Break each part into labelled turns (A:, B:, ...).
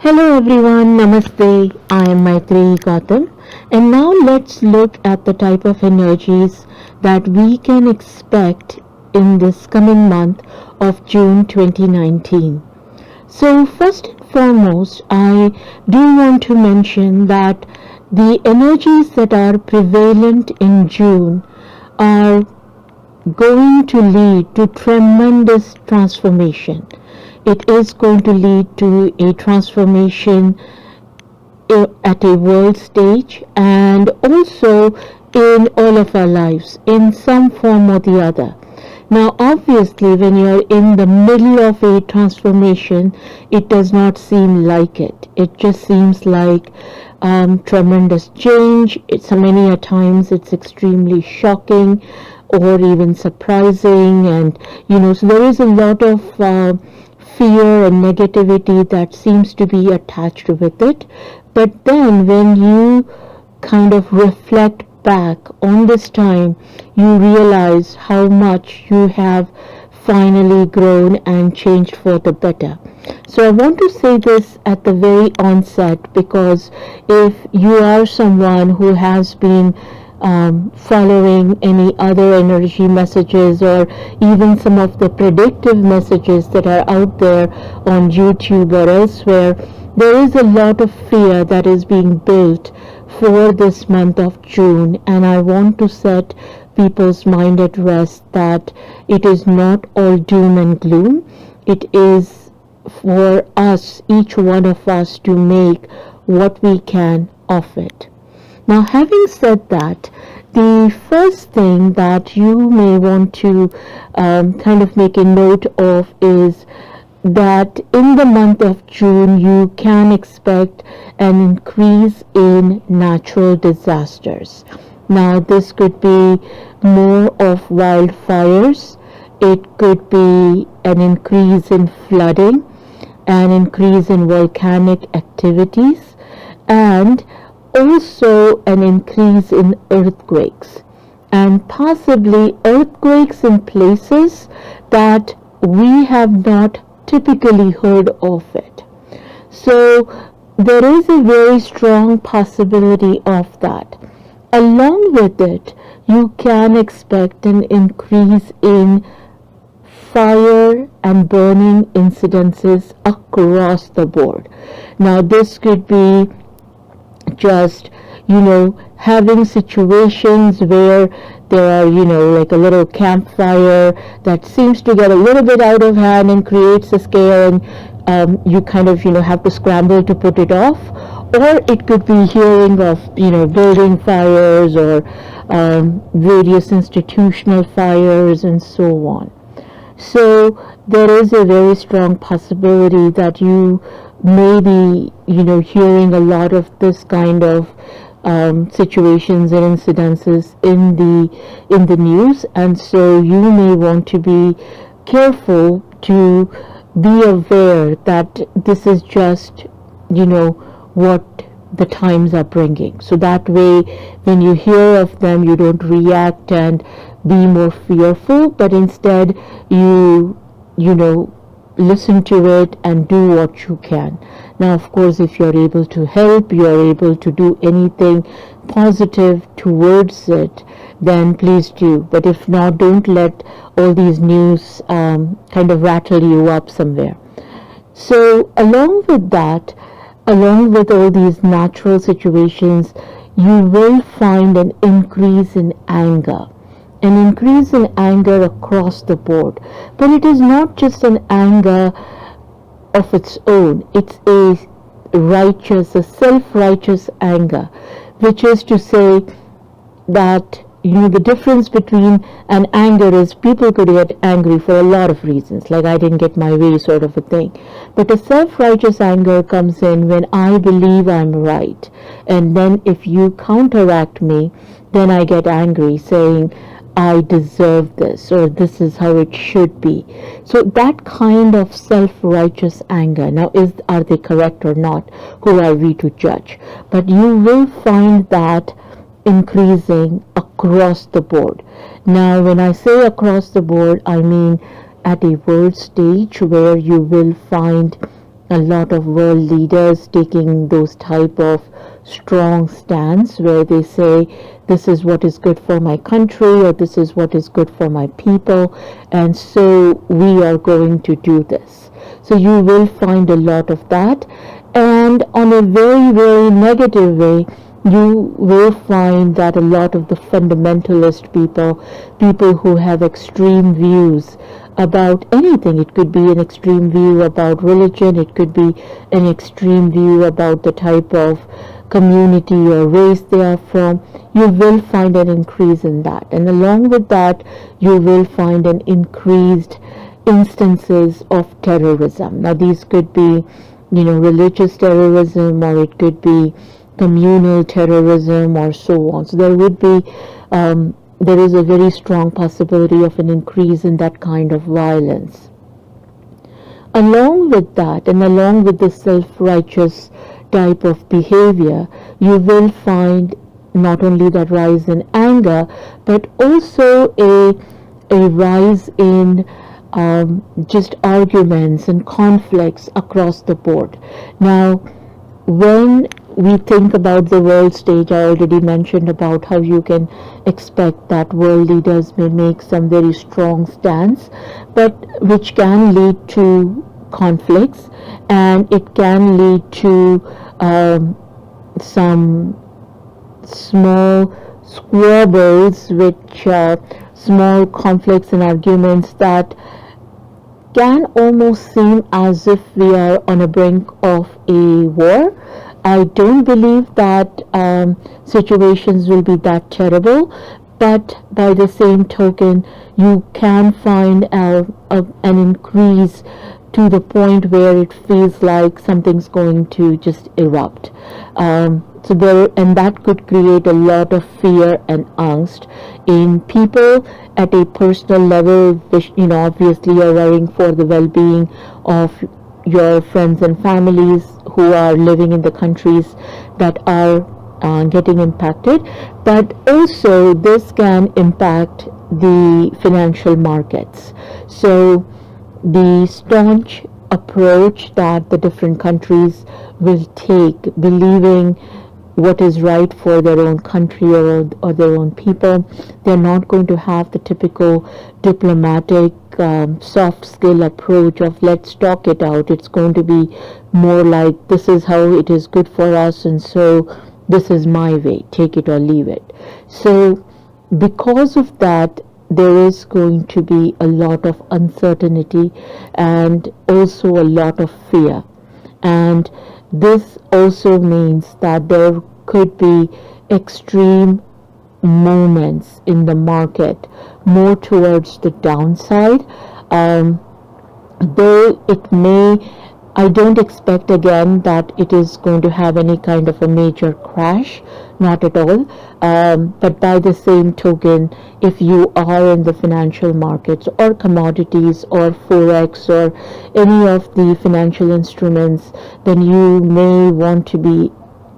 A: Hello everyone, Namaste. I am Maitri Gautam, and now let's look at the type of energies that we can expect in this coming month of June 2019. So, first and foremost, I do want to mention that the energies that are prevalent in June are going to lead to tremendous transformation. It is going to lead to a transformation at a world stage and also in all of our lives in some form or the other. Now, obviously, when you're in the middle of a transformation, it does not seem like it. It just seems like tremendous change. So many a times it's extremely shocking or even surprising, and so there is a lot of fear and negativity that seems to be attached with it. But then when you kind of reflect back on this time, you realize how much you have finally grown and changed for the better. So I want to say this at the very onset, because if you are someone who has been following any other energy messages or even some of the predictive messages that are out there on YouTube or elsewhere, there is a lot of fear that is being built for this month of June, and I want to set people's mind at rest that it is not all doom and gloom. It is for us, each one of us, to make what we can of it. Now, having said that, the first thing that you may want to kind of make a note of is that in the month of June, you can expect an increase in natural disasters. Now, this could be more of wildfires, it could be an increase in flooding, an increase in volcanic activities, and also an increase in earthquakes, and possibly earthquakes in places that we have not typically heard of it. So there is a very strong possibility of that. Along with it, you can expect an increase in fire and burning incidences across the board. Now, this could be just having situations where there are like a little campfire that seems to get a little bit out of hand and creates a scare, and you kind of have to scramble to put it off. Or it could be hearing of building fires or various institutional fires and so on. So there is a very strong possibility that you may be hearing a lot of this kind of situations and incidences in the news, and so you may want to be careful to be aware that this is just what the times are bringing, so that way when you hear of them, you don't react and be more fearful, but instead you listen to it and do what you can. Now, of course, if you're able to help, you're able to do anything positive towards it, then please do. But if not, don't let all these news kind of rattle you up somewhere. So along with that, along with all these natural situations, you will find an increase in anger. An increase in anger across the board. But it is not just an anger of its own. It's a self-righteous anger, which is to say that the difference between an anger is people could get angry for a lot of reasons, like I didn't get my way sort of a thing. But a self-righteous anger comes in when I believe I'm right, and then if you counteract me, then I get angry saying I deserve this, or this is how it should be. So that kind of self-righteous anger, now are they correct or not? Who are we to judge? But you will find that increasing across the board. Now, when I say across the board, I mean at a world stage where you will find a lot of world leaders taking those type of strong stance where they say this is what is good for my country or this is what is good for my people, and so we are going to do this. So you will find a lot of that, and on a very, very negative way, you will find that a lot of the fundamentalist people who have extreme views about anything, it could be an extreme view about religion, it could be an extreme view about the type of community or race they are from, you will find an increase in that. And along with that, you will find an increased instances of terrorism. Now, these could be, religious terrorism, or it could be communal terrorism, or so on. So there is a very strong possibility of an increase in that kind of violence. Along with that, and along with the self-righteous type of behavior, you will find not only that rise in anger, but also a rise in just arguments and conflicts across the board. Now, when we think about the world stage, I already mentioned about how you can expect that world leaders may make some very strong stance, but which can lead to conflicts, and it can lead to some small squabbles, which small conflicts and arguments that can almost seem as if we are on a brink of a war. I don't believe that situations will be that terrible, but by the same token, you can find an increase to the point where it feels like something's going to just erupt. And that could create a lot of fear and angst in people at a personal level, which, obviously you're worrying for the well-being of your friends and families who are living in the countries that are getting impacted, but also this can impact the financial markets. So the staunch approach that the different countries will take, believing what is right for their own country or their own people, they're not going to have the typical diplomatic soft skill approach of let's talk it out. It's going to be more like this is how it is good for us, and so this is my way, take it or leave it. So because of that, there is going to be a lot of uncertainty and also a lot of fear. And this also means that there could be extreme movements in the market, more towards the downside. Though it may, I don't expect again that it is going to have any kind of a major crash, not at all. But by the same token, if you are in the financial markets or commodities or forex or any of the financial instruments, then you may want to be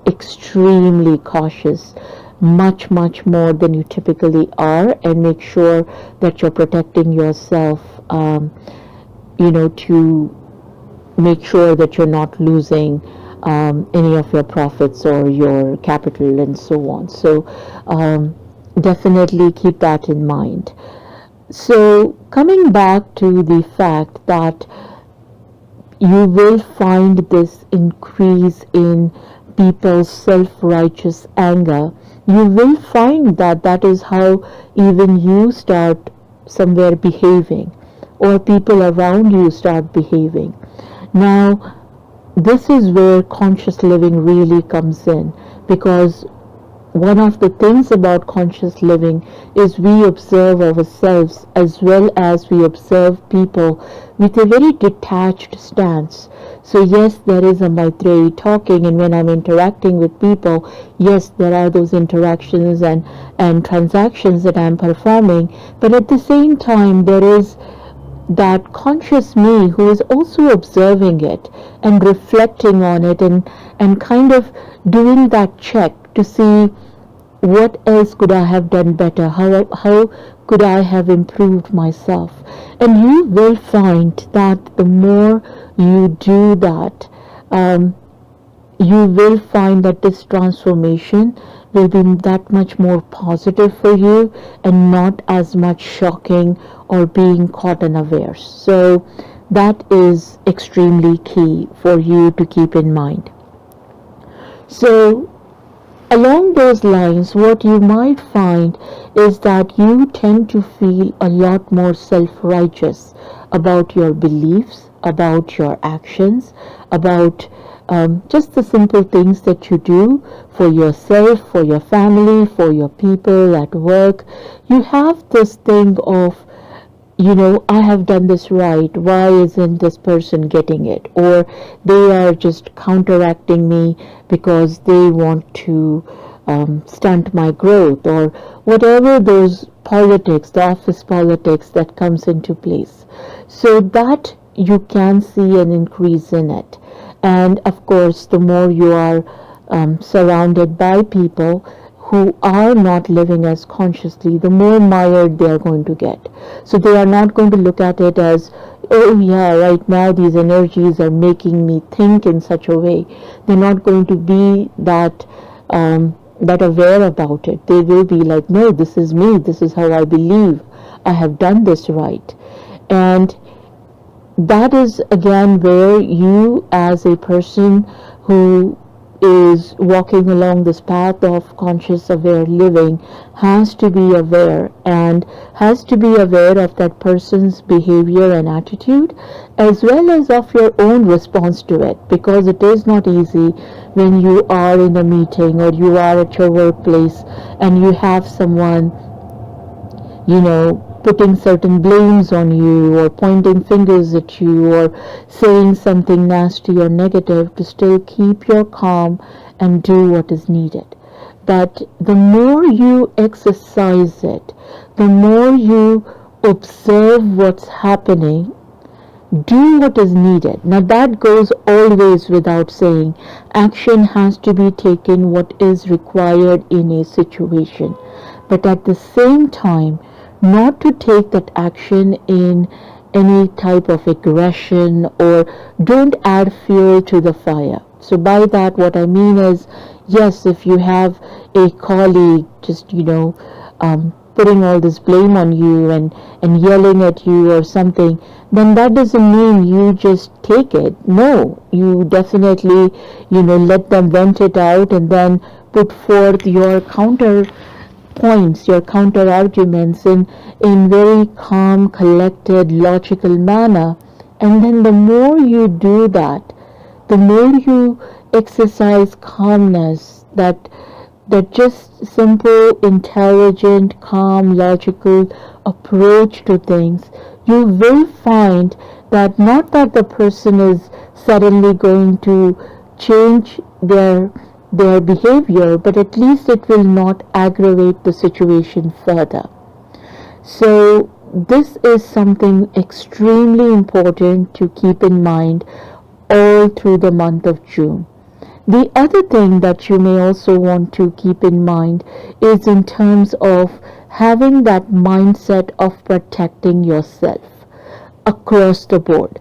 A: extremely cautious, much more than you typically are, and make sure that you're protecting yourself, to make sure that you're not losing any of your profits or your capital and so on. So definitely keep that in mind. So coming back to the fact that you will find this increase in people's self-righteous anger, you will find that that is how even you start somewhere behaving, or people around you start behaving. Now, this is where conscious living really comes in, because one of the things about conscious living is we observe ourselves as well as we observe people with a very detached stance. So yes, there is a Maitreyi talking, and when I'm interacting with people, yes, there are those interactions and transactions that I'm performing, but at the same time there is that conscious me who is also observing it and reflecting on it and kind of doing that check to see what else could I have done better? How could I have improved myself? And you will find that the more you do that, you will find that this transformation will be that much more positive for you and not as much shocking or being caught unawares. So that is extremely key for you to keep in mind. So along those lines, what you might find is that you tend to feel a lot more self-righteous about your beliefs, about your actions, about just the simple things that you do for yourself, for your family, for your people at work. You have this thing of, I have done this right. Why isn't this person getting it? Or they are just counteracting me because they want to stunt my growth, or whatever those politics, the office politics that comes into place. So that you can see an increase in it. And of course, the more you are surrounded by people who are not living as consciously, the more mired they are going to get. So they are not going to look at it as, oh yeah, right now these energies are making me think in such a way. They're not going to be that aware about it. They will be like, no, this is me. This is how I believe. I have done this right. And that is again where you, as a person who is walking along this path of conscious aware living, has to be aware, and has to be aware of that person's behavior and attitude, as well as of your own response to it, because it is not easy when you are in a meeting or you are at your workplace and you have someone putting certain blames on you or pointing fingers at you or saying something nasty or negative, to still keep your calm and do what is needed. That the more you exercise it, the more you observe what's happening, do what is needed. Now that goes always without saying. Action has to be taken what is required in a situation. But at the same time, not to take that action in any type of aggression, or don't add fuel to the fire. So by that, what I mean is, yes, if you have a colleague just, putting all this blame on you and yelling at you or something, then that doesn't mean you just take it. No, you definitely, let them vent it out and then put forth your counter points, your counter arguments in very calm, collected, logical manner. And then the more you do that, the more you exercise calmness, that just simple, intelligent, calm, logical approach to things, you will find that not that the person is suddenly going to change their behavior, but at least it will not aggravate the situation further. So this is something extremely important to keep in mind all through the month of June. The other thing that you may also want to keep in mind is in terms of having that mindset of protecting yourself across the board.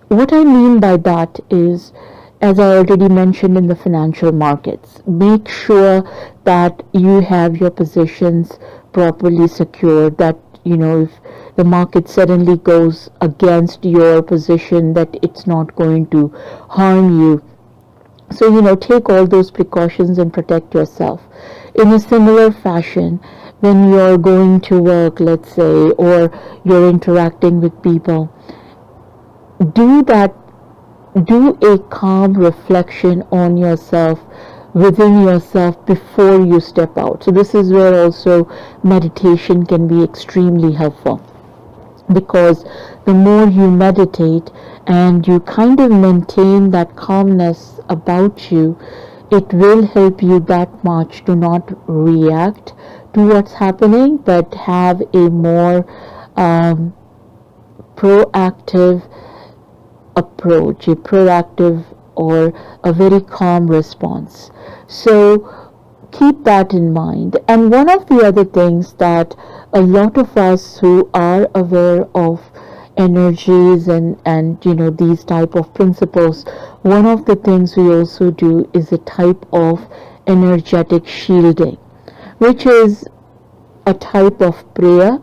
A: What I mean by that is, as I already mentioned, in the financial markets, make sure that you have your positions properly secured, that if the market suddenly goes against your position, that it's not going to harm you. So take all those precautions and protect yourself. In a similar fashion, when you're going to work, let's say, or you're interacting with people, do a calm reflection on yourself, within yourself, before you step out. So this is where also meditation can be extremely helpful, because the more you meditate and you kind of maintain that calmness about you, it will help you that much to not react to what's happening, but have a more proactive approach, a proactive or a very calm response. So keep that in mind. And one of the other things that a lot of us who are aware of energies and these type of principles, one of the things we also do is a type of energetic shielding, which is a type of prayer.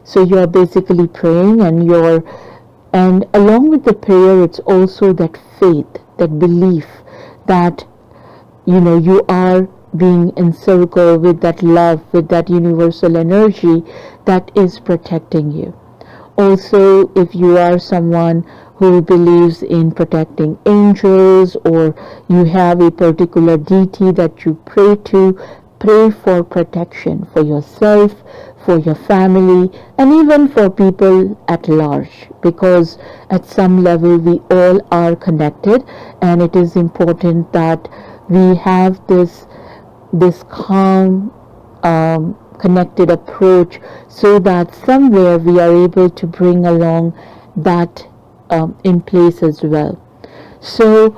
A: So you're basically praying, and along with the prayer, it's also that faith, that belief that you are being encircled with that love, with that universal energy that is protecting you. Also, if you are someone who believes in protecting angels, or you have a particular deity that you pray to, pray for protection for yourself, for your family, and even for people at large, because at some level we all are connected, and it is important that we have this calm, connected approach, so that somewhere we are able to bring along that in place as well. So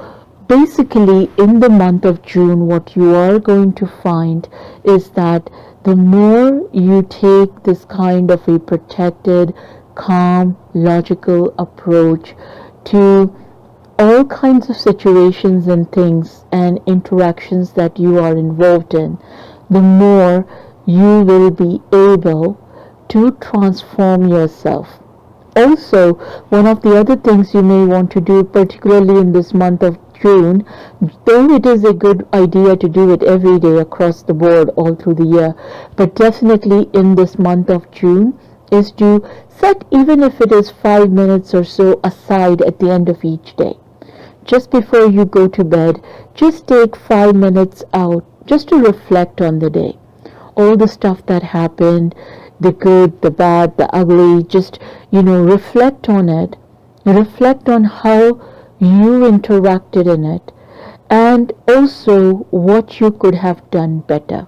A: basically, in the month of June, what you are going to find is that the more you take this kind of a protected, calm, logical approach to all kinds of situations and things and interactions that you are involved in, the more you will be able to transform yourself. Also, one of the other things you may want to do, particularly in this month of June, though it is a good idea to do it every day across the board all through the year, but definitely in this month of June, is to set, even if it is 5 minutes or so aside at the end of each day. Just before you go to bed, just take 5 minutes out just to reflect on the day. All the stuff that happened, the good, the bad, the ugly, just, reflect on it. Reflect on how you interacted in it, and also what you could have done better.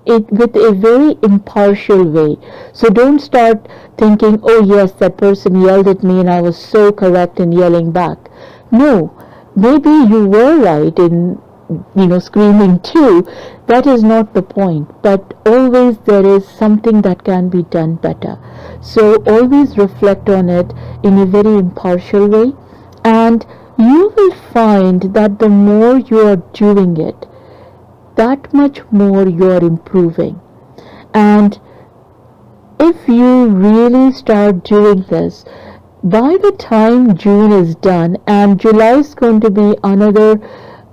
A: It with a very impartial way. So don't start thinking, oh yes, that person yelled at me and I was so correct in yelling back. No, maybe you were right in screaming too. That is not the point, but always there is something that can be done better. So always reflect on it in a very impartial way, and you will find that the more you are doing it, that much more you are improving. And if you really start doing this, by the time June is done, and July is going to be another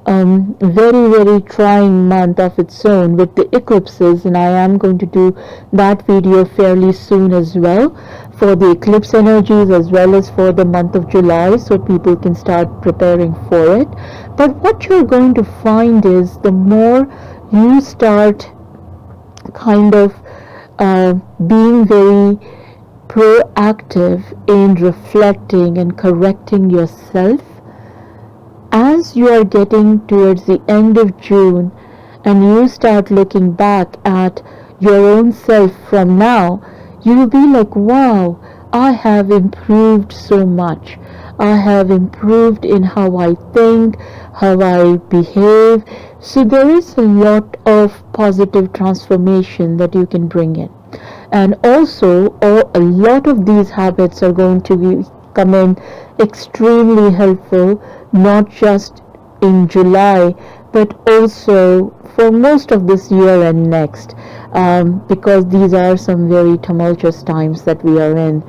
A: very, very trying month of its own with the eclipses, and I am going to do that video fairly soon as well, for the eclipse energies as well as for the month of July, so people can start preparing for it. But what you're going to find is the more you start kind of being very proactive in reflecting and correcting yourself, as you are getting towards the end of June and you start looking back at your own self from now, you will be like, wow, I have improved so much. I have improved in how I think, how I behave. So there is a lot of positive transformation that you can bring in. And also, a lot of these habits are going to come in extremely helpful, not just in July, but also for most of this year and next, because these are some very tumultuous times that we are in,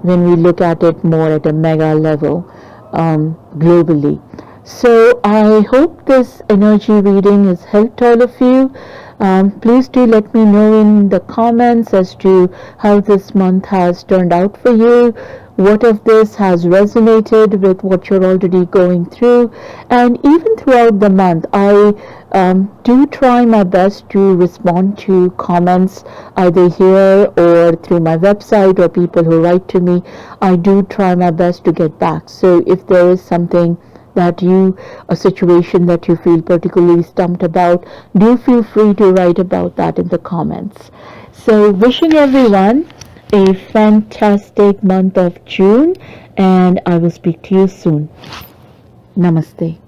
A: when we look at it more at a mega level, globally. So I hope this energy reading has helped all of you. Please do let me know in the comments as to how this month has turned out for you. What of this has resonated with what you're already going through? And even throughout the month, I do try my best to respond to comments either here or through my website, or people who write to me. I do try my best to get back. So if there is something a situation that you feel particularly stumped about, do feel free to write about that in the comments. So wishing everyone a fantastic month of June, and I will speak to you soon. Namaste.